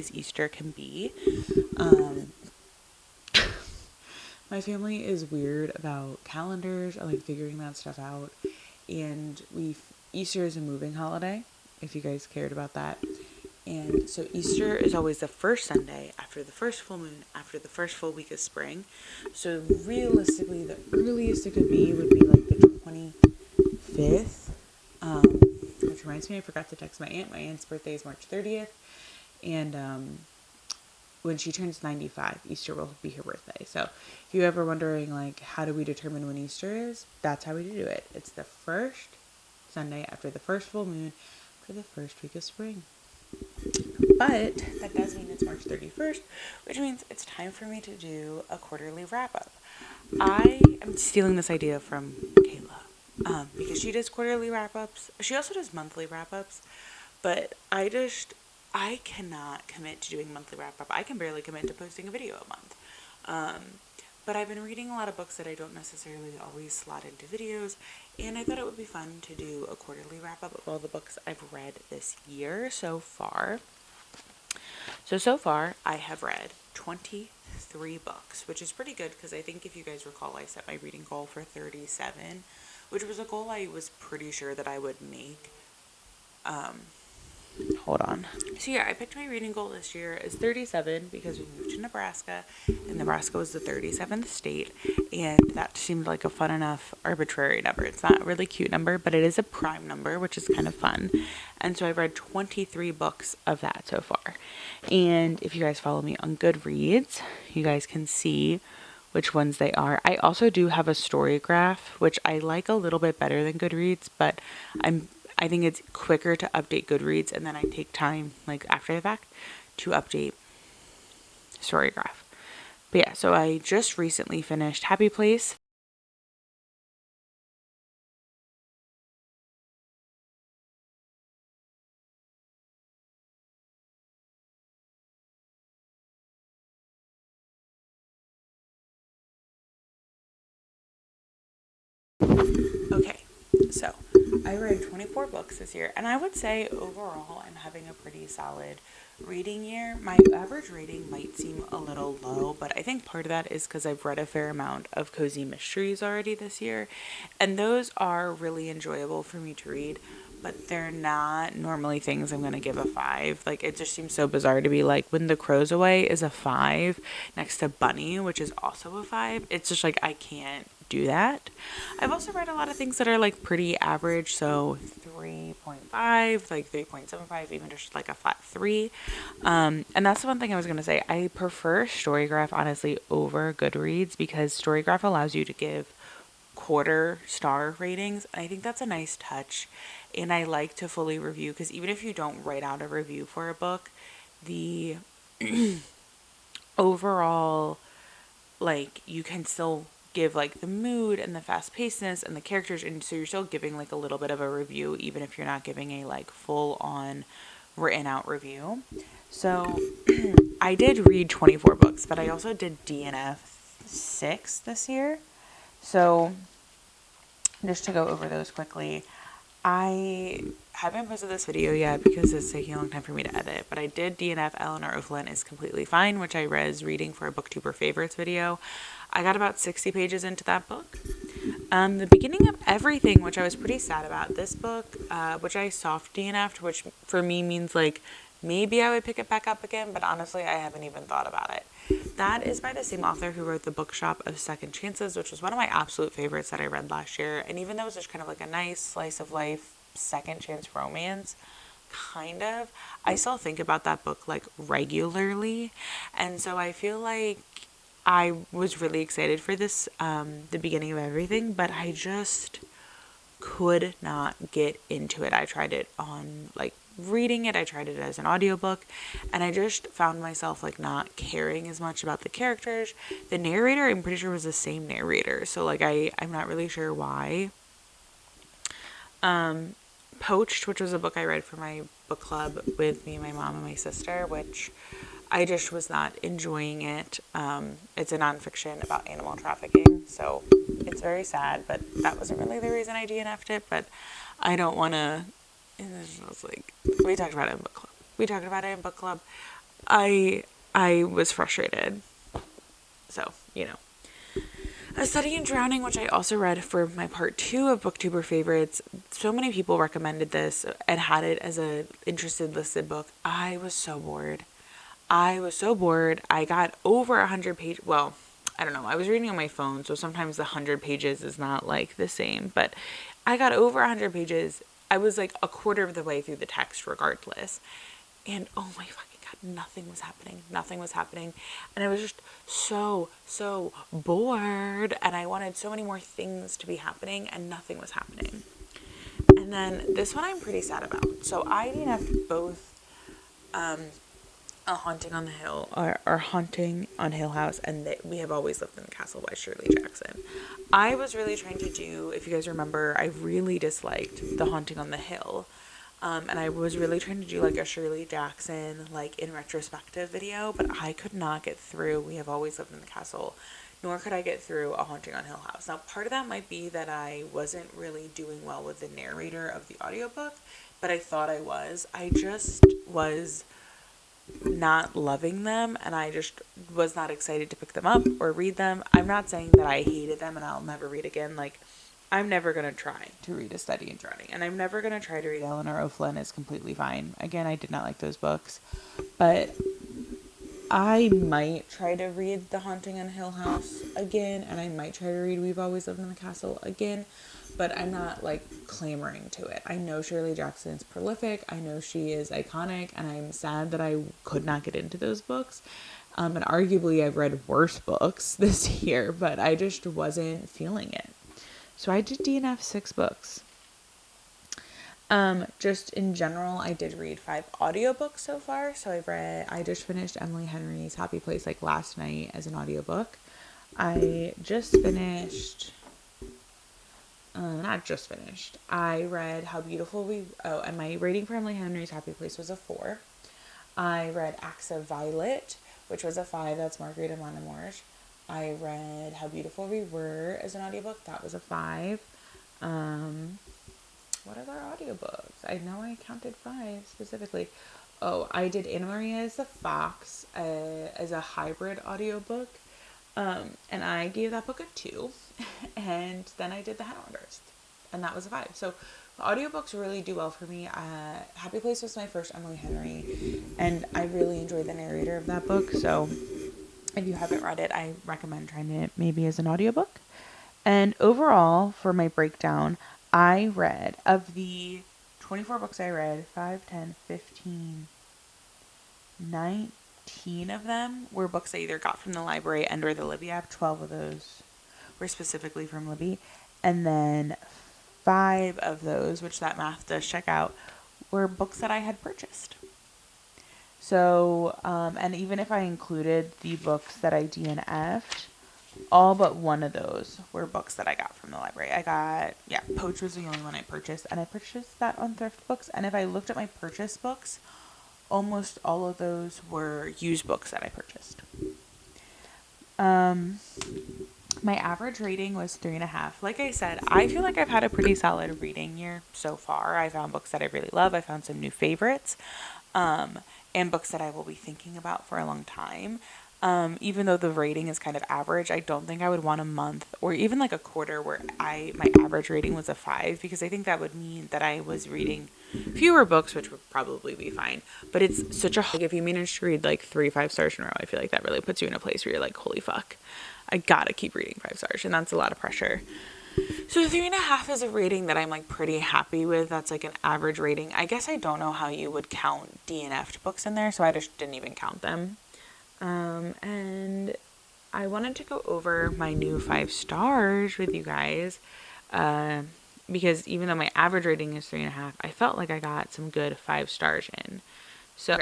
as Easter can be. My family is weird about calendars and like figuring that stuff out. And Easter is a moving holiday, if you guys cared about that. And so Easter is always the first Sunday after the first full moon, after the first full week of spring. So realistically, the earliest it could be would be like the 25th. Which reminds me, I forgot to text my aunt. My aunt's birthday is March 30th. And when she turns 95, Easter will be her birthday. So if you're ever wondering, like, how do we determine when Easter is? That's how we do it. It's the first Sunday after the first full moon for the first week of spring. But that does mean it's March 31st, which means it's time for me to do a quarterly wrap-up. I am stealing this idea from Kayla because she does quarterly wrap-ups. She also does monthly wrap-ups, but I cannot commit to doing monthly wrap-up. I can barely commit to posting a video a month. But I've been reading a lot of books that I don't necessarily always slot into videos, and I thought it would be fun to do a quarterly wrap-up of all the books I've read this year so far. So far, I have read 23 books, which is pretty good because I think if you guys recall, I set my reading goal for 37, which was a goal I was pretty sure that I would make. Hold on. So yeah, I picked my reading goal this year as 37 because we moved to Nebraska, and Nebraska was the 37th state, and that seemed like a fun enough arbitrary number. It's not a really cute number, but it is a prime number, which is kind of fun. And so I've read 23 books of that so far. And if you guys follow me on Goodreads, you guys can see which ones they are. I also do have a story graph, which I like a little bit better than Goodreads, but I think it's quicker to update Goodreads, and then I take time, like after the fact, to update Storygraph. But yeah, so I just recently finished Happy Place. Okay, so I read 24 books this year, and I would say overall I'm having a pretty solid reading year. My average rating might seem a little low, but I think part of that is because I've read a fair amount of cozy mysteries already this year, and those are really enjoyable for me to read, but they're not normally things I'm going to give a 5. Like, it just seems so bizarre to be like, When the Crow's Away is a 5 next to Bunny, which is also a 5. It's just like, I can't do that. I've also read a lot of things that are like pretty average, so 3.5, like 3.75, even just like a flat 3. And that's the one thing I was going to say. I prefer Storygraph, honestly, over Goodreads because Storygraph allows you to give quarter star ratings, and I think that's a nice touch. And I like to fully review because even if you don't write out a review for a book, the overall, like, you can still give like the mood and the fast pacedness and the characters, and so you're still giving like a little bit of a review even if you're not giving a like full on written out review. So I did read 24 books, but I also did DNF 6 this year. So just to go over those quickly, I haven't posted this video yet because it's taking a long time for me to edit, but I did DNF Eleanor O'Flynn is Completely Fine, which I was reading for a BookTuber Favorites video. I got about 60 pages into that book. The beginning of Everything, which I was pretty sad about. This book, which I soft DNF'd, which for me means like maybe I would pick it back up again, but honestly I haven't even thought about it. That is by the same author who wrote The Bookshop of Second Chances, which was one of my absolute favorites that I read last year. And even though it was just kind of like a nice slice of life second chance romance, kind of, I still think about that book like regularly. And so I feel like I was really excited for this, the beginning of Everything, but I just could not get into it. I tried it on like reading it, I tried it as an audiobook, and I just found myself like not caring as much about the characters. The narrator, I'm pretty sure, was the same narrator, so like I'm not really sure why. Poached, which was a book I read for my book club with me, my mom, and my sister, which I just was not enjoying it. It's a nonfiction about animal trafficking, so it's very sad, but that wasn't really the reason I DNF'd it. But I don't want to, it was like, we talked about it in book club. I was frustrated. So, you know. A Study in Drowning, which I also read for my part 2 of Booktuber favorites. So many people recommended this and had it as a interested listed book. I was so bored. I got over 100 pages. Well, I don't know. I was reading on my phone, so sometimes the 100 pages is not like the same. But I got over 100 pages. I was like a quarter of the way through the text regardless. And oh my fucking God, nothing was happening. Nothing was happening. And I was just so bored. And I wanted so many more things to be happening, and nothing was happening. And then this one I'm pretty sad about. So I DNF'd both A Haunting on the Hill, or Haunting on Hill House, and We Have Always Lived in the Castle by Shirley Jackson. I was really trying to do, if you guys remember, I really disliked The Haunting on the Hill. And I was really trying to do like a Shirley Jackson, like in retrospective video, but I could not get through We Have Always Lived in the Castle, nor could I get through A Haunting on Hill House. Now, part of that might be that I wasn't really doing well with the narrator of the audiobook, but I thought I was. I just was not loving them, and I just was not excited to pick them up or read them. I'm not saying that I hated them and I'll never read again. Like, I'm never going to try to read A Study in Drowning, and I'm never going to try to read Eleanor O'Flynn. Is completely fine. Again, I did not like those books, but I might try to read The Haunting on Hill House again, and I might try to read We've Always Lived in the Castle again, but I'm not like clamoring to it. I know Shirley Jackson's prolific. I know she is iconic, and I'm sad that I could not get into those books. And arguably I've read worse books this year, but I just wasn't feeling it. So I did DNF 6 books. Just in general, I did read 5 audiobooks so far. So I just finished Emily Henry's Happy Place like last night as an audiobook. I read How Beautiful and my rating for Emily Henry's Happy Place was a 4. I read Acts of Violet, which was a 5. That's Marguerite Montemore's. I read How Beautiful We Were as an audiobook. That was a 5. What other audiobooks? I know I counted 5 specifically. Oh, I did Anna Maria as the Fox as a hybrid audiobook. And I gave that book a 2. And then I did The Hen Artist, and that was a 5. So audiobooks really do well for me. Happy Place was my first Emily Henry, and I really enjoyed the narrator of that book. So if you haven't read it, I recommend trying it maybe as an audiobook. And overall, for my breakdown, I read, of the 24 books I read, 5, 10, 15, 19 of them were books I either got from the library and or the Libby app. 12 of those were specifically from Libby. And then 5 of those, which that math does check out, were books that I had purchased. So, and even if I included the books that I DNF'd, all but one of those were books that I got from the library. Poach was the only one I purchased, and I purchased that on Thrift Books. And if I looked at my purchase books, almost all of those were used books that I purchased. My average rating was 3.5. Like I said, I feel like I've had a pretty solid reading year so far. I found books that I really love. I found some new favorites. And books that I will be thinking about for a long time. Even though the rating is kind of average, I don't think I would want a month or even like a quarter where my average rating was a 5, because I think that would mean that I was reading fewer books, which would probably be fine. But it's such a, like, if you manage to read like 3 5-stars in a row, I feel like that really puts you in a place where you're like, holy fuck, I gotta keep reading 5 stars, and that's a lot of pressure. So 3.5 is a rating that I'm like pretty happy with. That's like an average rating. I guess I don't know how you would count DNF'd books in there, so I just didn't even count them. And I wanted to go over my new 5 stars with you guys, because even though my average rating is 3.5, I felt like I got some good 5 stars in. So,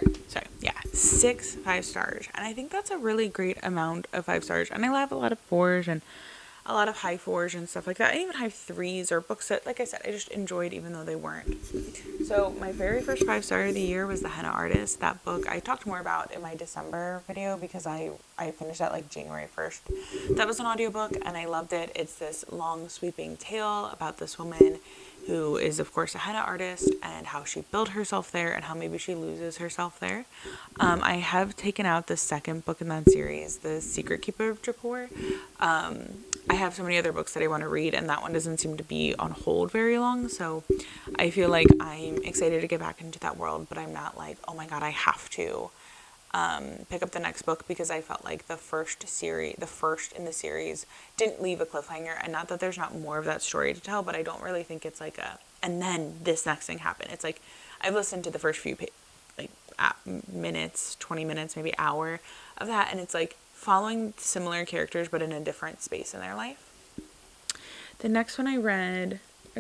6 5 stars. And I think that's a really great amount of 5 stars. And I have a lot of 4s and a lot of high 4s and stuff like that. I even have 3s or books that, like I said, I just enjoyed even though they weren't. So my very first 5 star of the year was The Hen Artist. That book I talked more about in my December video because I finished that like January 1st. That was an audiobook and I loved it. It's this long sweeping tale about this woman who is, of course, a henna artist, and how she built herself there and how maybe she loses herself there. I have taken out the second book in that series, The Secret Keeper of Jaipur. I have so many other books that I want to read, and that one doesn't seem to be on hold very long, so I feel like I'm excited to get back into that world, but I'm not like, oh my god, I have to pick up the next book, because I felt like the first in the series didn't leave a cliffhanger. And not that there's not more of that story to tell, but I don't really think it's like and then this next thing happened. It's like I've listened to the first few minutes, 20 minutes, maybe hour of that, and it's like following similar characters but in a different space in their life. The next one I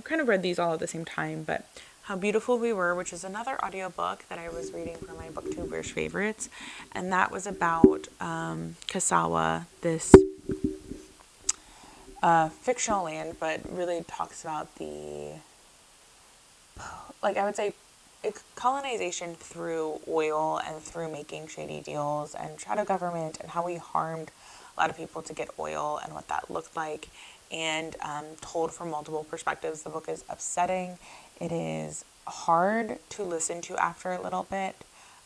kind of read these all at the same time, but How Beautiful We Were, which is another audiobook that I was reading for my booktubers favorites, and that was about Kasawa, this fictional land, but really talks about the, like, I would say colonization through oil and through making shady deals and shadow government, and how we harmed a lot of people to get oil and what that looked like, and told from multiple perspectives. The book is upsetting. It is hard to listen to after a little bit.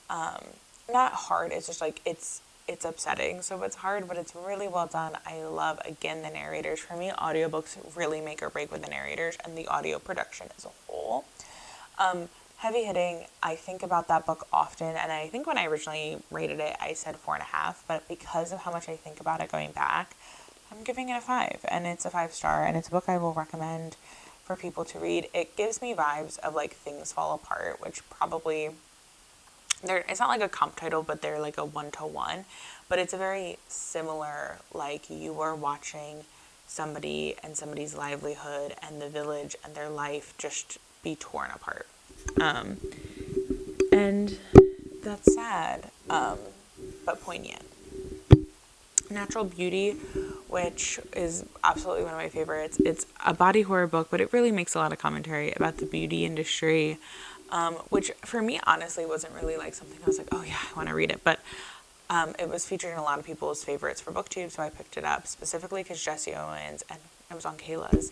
Not hard, it's just like it's upsetting. So it's hard, but it's really well done. I love, again, the narrators. For me, audiobooks really make or break with the narrators and the audio production as a whole. Heavy hitting. I think about that book often, and I think when I originally rated it, I said 4.5, but because of how much I think about it going back, I'm giving it a 5, and it's a 5-star, and it's a book I will recommend for people to read. It gives me vibes of like Things Fall Apart, which probably, it's not like a comp title, but they're like a 1-to-1, but it's a very similar, like you are watching somebody and somebody's livelihood and the village and their life just be torn apart. And that's sad, but poignant. Natural Beauty, which is absolutely one of my favorites. It's a body horror book, but it really makes a lot of commentary about the beauty industry, which for me, honestly, wasn't really like something I was like, oh yeah, I want to read it. But it was featured in a lot of people's favorites for BookTube, so I picked it up specifically because Jesse Owens, and it was on Kayla's,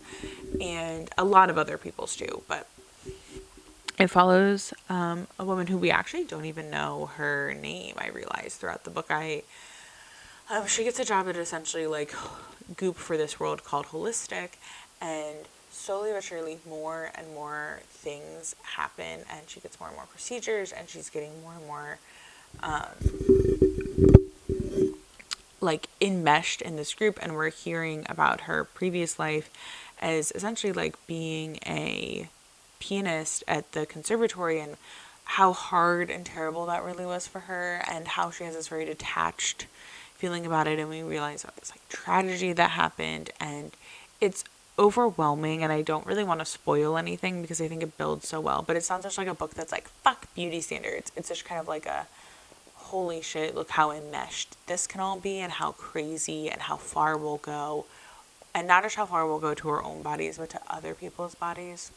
and a lot of other people's too. But it follows a woman who we actually don't even know her name, I realized throughout the book. She gets a job at essentially like goop for this world called Holistic, and slowly but surely more and more things happen, and she gets more and more procedures, and she's getting more and more like enmeshed in this group. And we're hearing about her previous life as essentially like being a pianist at the conservatory, and how hard and terrible that really was for her, and how she has this very detached feeling about it. And we realize about this like tragedy that happened, and it's overwhelming, and I don't really want to spoil anything because I think it builds so well. But it's not just like a book that's like fuck beauty standards. It's just kind of like a holy shit, look how enmeshed this can all be, and how crazy and how far we'll go, and not just how far we'll go to our own bodies, but to other people's bodies.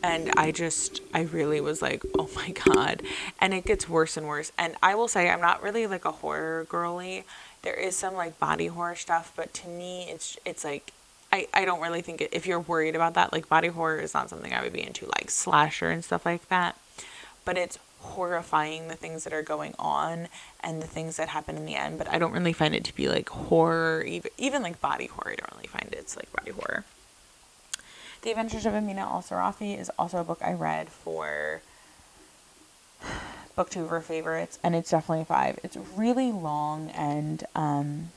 And I really was like, oh my god. And it gets worse and worse. And I will say, I'm not really like a horror girly. There is some like body horror stuff, but to me, it's like, I don't really think if you're worried about that, like body horror is not something I would be into, like slasher and stuff like that. But it's horrifying, the things that are going on and the things that happen in the end. But I don't really find it to be like horror, even like body horror. I don't really find it's like body horror. The Adventures of Amina Al-Sarafi is also a book I read for BookTuber favorites, and it's definitely a 5. It's really long, and I'm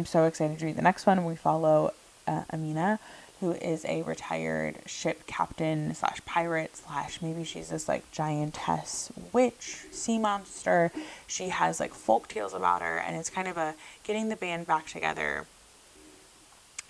so excited to read the next one. We follow Amina, who is a retired ship captain / pirate / maybe she's this like giantess witch sea monster. She has like folk tales about her, and it's kind of a getting the band back together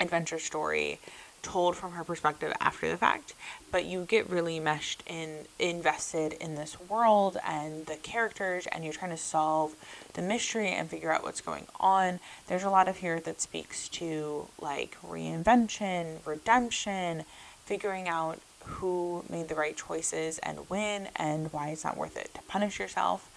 adventure story told from her perspective after the fact, but you get really invested in this world and the characters, and you're trying to solve the mystery and figure out what's going on. There's a lot of here that speaks to like reinvention, redemption, figuring out who made the right choices and when, and why it's not worth it to punish yourself.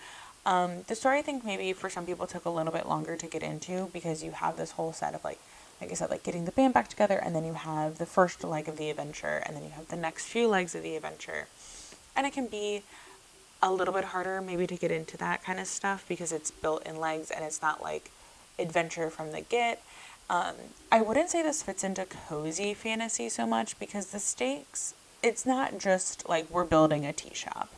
The story, I think maybe for some people took a little bit longer to get into, because you have this whole set of like like I said, like getting the band back together, and then you have the first leg of the adventure, and then you have the next few legs of the adventure. And it can be a little bit harder maybe to get into that kind of stuff because it's built in legs and it's not like adventure from the get. I wouldn't say this fits into cozy fantasy so much because the stakes, it's not just like we're building a tea shop.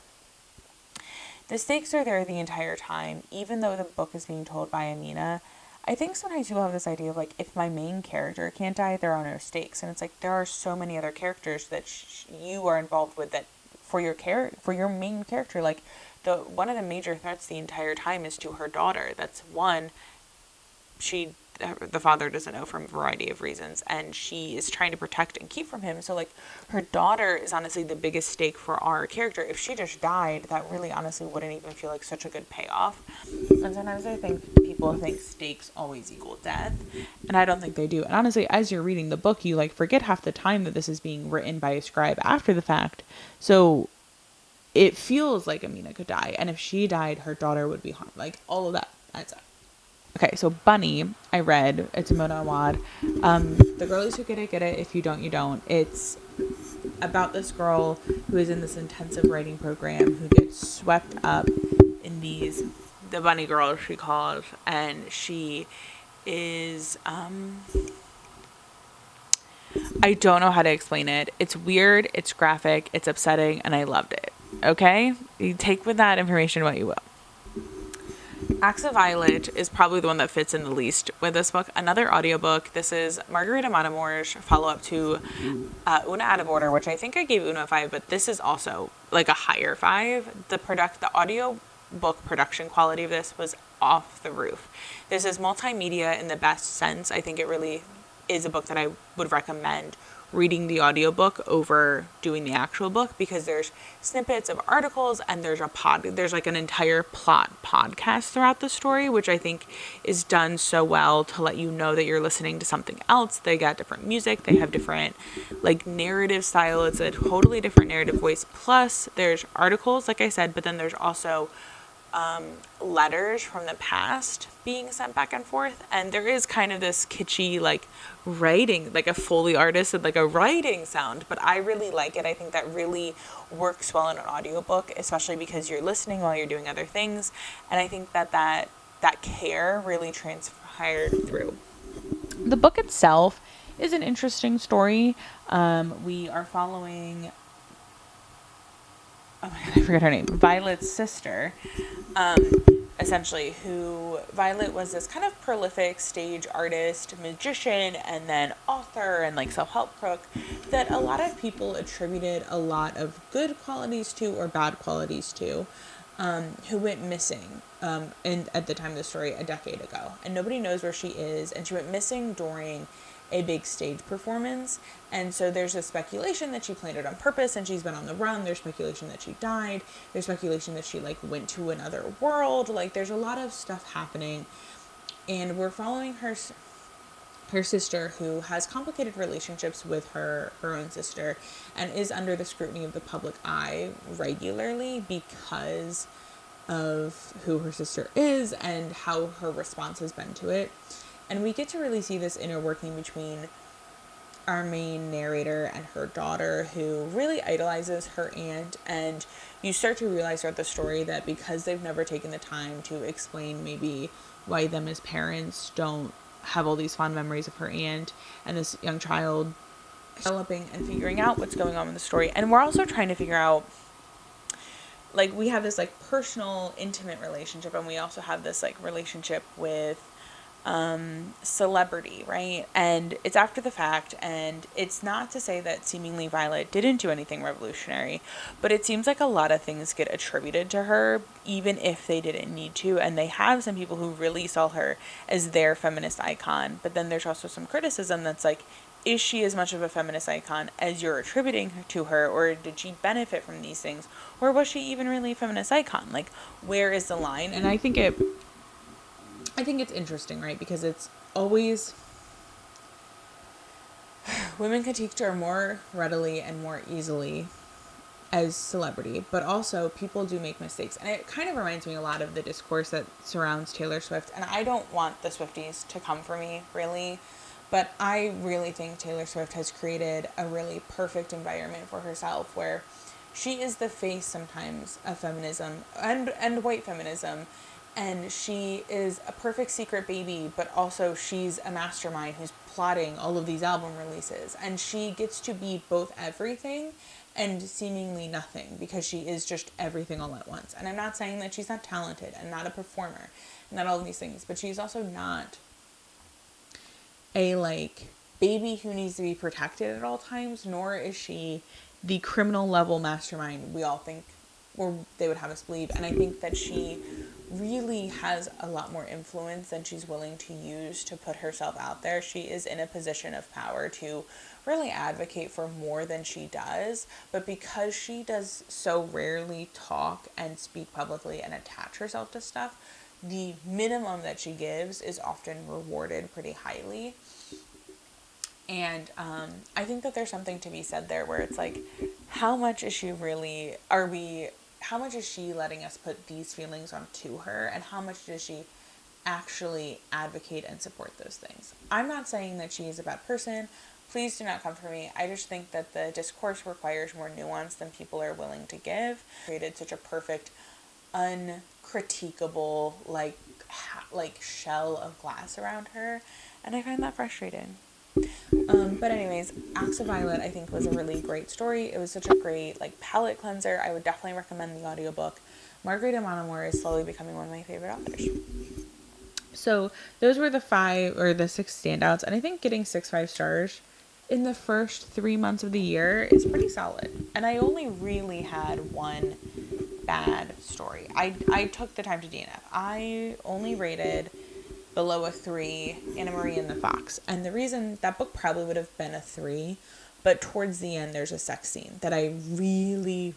The stakes are there the entire time, even though the book is being told by Amina. I think sometimes people have this idea of like, if my main character can't die, there are no stakes. And it's like, there are so many other characters that you are involved with that for your main character, like one of the major threats the entire time is to her daughter. That's one, the father doesn't know for a variety of reasons, and she is trying to protect and keep from him. So like her daughter is honestly the biggest stake for our character. If she just died, that really honestly wouldn't even feel like such a good payoff. And sometimes I think people think stakes always equal death, and I don't think they do. And honestly, as you're reading the book, you like forget half the time that this is being written by a scribe after the fact. So it feels like Amina could die, and if she died, her daughter would be harmed. Like all of that adds up. Okay, so Bunny, I read. It's a Mona Awad. The Girlies Who Get It. If you don't, you don't. It's about this girl who is in this intensive writing program who gets swept up in the Bunny Girls, she calls, and she is, I don't know how to explain it. It's weird, it's graphic, it's upsetting, and I loved it. Okay? You take with that information what you will. Acts of Violet is probably the one that fits in the least with this book. Another audiobook. This is Margarita Montemore's follow-up to Una Out of Order, which I think I gave Una a 5, but this is also like a higher 5. The audio book production quality of this was off the roof. This is multimedia in the best sense. I think it really is a book that I would recommend reading the audiobook over doing the actual book, because there's snippets of articles and there's like an entire plot podcast throughout the story, which I think is done so well to let you know that you're listening to something else. They got different music, they have different like narrative style. It's a totally different narrative voice. Plus there's articles, like I said, but then there's also letters from the past being sent back and forth, and there is kind of this kitschy like writing, like a Foley artist and like a writing sound, but I really like it. I think that really works well in an audiobook, especially because you're listening while you're doing other things, and I think that care really transpired through. The book itself is an interesting story. We are following, oh my god, I forgot her name, Violet's sister, essentially, who Violet was this kind of prolific stage artist, magician, and then author and like self-help crook that a lot of people attributed a lot of good qualities to or bad qualities to, who went missing at the time of the story a decade ago, and nobody knows where she is, and she went missing during a big stage performance. And so there's a speculation that she planned it on purpose and she's been on the run. There's speculation that she died. There's speculation that she like went to another world. Like there's a lot of stuff happening, and we're following her sister, who has complicated relationships with her own sister and is under the scrutiny of the public eye regularly because of who her sister is and how her response has been to it. And we get to really see this inner working between our main narrator and her daughter, who really idolizes her aunt. And you start to realize throughout the story that because they've never taken the time to explain maybe why them as parents don't have all these fond memories of her aunt and this young child developing and figuring out what's going on in the story. And we're also trying to figure out, like, we have this like personal, intimate relationship, and we also have this like relationship with celebrity, right? And it's after the fact, and it's not to say that seemingly Violet didn't do anything revolutionary, but it seems like a lot of things get attributed to her even if they didn't need to, and they have some people who really saw her as their feminist icon. But then there's also some criticism that's like, is she as much of a feminist icon as you're attributing to her, or did she benefit from these things, or was she even really a feminist icon? Like, where is the line? And I think it's interesting, right? Because it's always, women critiqued her more readily and more easily as celebrity, but also people do make mistakes. And it kind of reminds me a lot of the discourse that surrounds Taylor Swift. And I don't want the Swifties to come for me, really. But I really think Taylor Swift has created a really perfect environment for herself where she is the face sometimes of feminism and white feminism. And she is a perfect secret baby, but also she's a mastermind who's plotting all of these album releases. And she gets to be both everything and seemingly nothing because she is just everything all at once. And I'm not saying that she's not talented and not a performer and not all of these things, but she's also not a like baby who needs to be protected at all times, nor is she the criminal level mastermind we all think, or they would have us believe. And I think that she really has a lot more influence than she's willing to use to put herself out there. She is in a position of power to really advocate for more than she does, but because she does so rarely talk and speak publicly and attach herself to stuff, the minimum that she gives is often rewarded pretty highly. And I think that there's something to be said there where it's like, how much is she letting us put these feelings onto her, and how much does she actually advocate and support those things? I'm not saying that she is a bad person. Please do not come for me. I just think that the discourse requires more nuance than people are willing to give. Created such a perfect, uncritiquable, like shell of glass around her, and I find that frustrating. But anyways, Acts of Violet I think was a really great story. It was such a great like palate cleanser. I would definitely recommend the audiobook. Margarita Monomore is slowly becoming one of my favorite authors. So those were the 6 standouts, and I think getting 6 5-stars in the first 3 months of the year is pretty solid. And I only really had one bad story. I took the time to DNF. I only rated below a 3 Anna Marie and the Fox, and the reason that book probably would have been a 3, but towards the end there's a sex scene that I really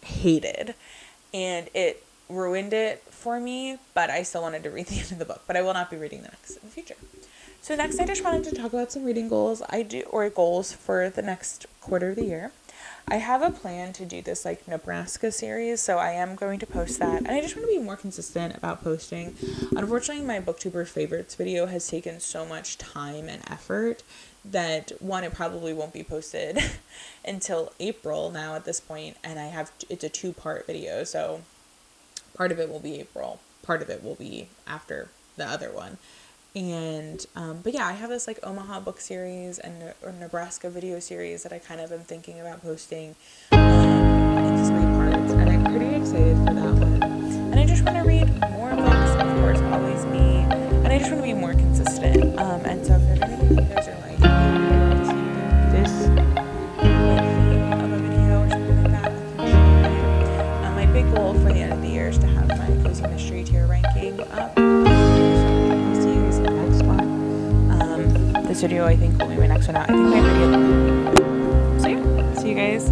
hated, and it ruined it for me, but I still wanted to read the end of the book, but I will not be reading the next in the future. So next I just wanted to talk about some reading goals goals for the next quarter of the year. I have a plan to do this like Nebraska series, so I am going to post that, and I just want to be more consistent about posting. Unfortunately, my booktuber favorites video has taken so much time and effort that one, it probably won't be posted until April now at this point, and it's a 2-part video, so part of it will be April, part of it will be after the other one. And, but yeah, I have this like Omaha book series and or Nebraska video series that I kind of am thinking about posting in 3 parts, and I'm pretty excited for that one. And I just want to read more books, of course, always me, and I just want to be more consistent. And so if there's anything you guys are like, this length of a video or something like that, I can my big goal for the end of the year is to have my Cozy Mystery tier ranking up. This video I think will be my next one out. I think my video. So yeah, see you guys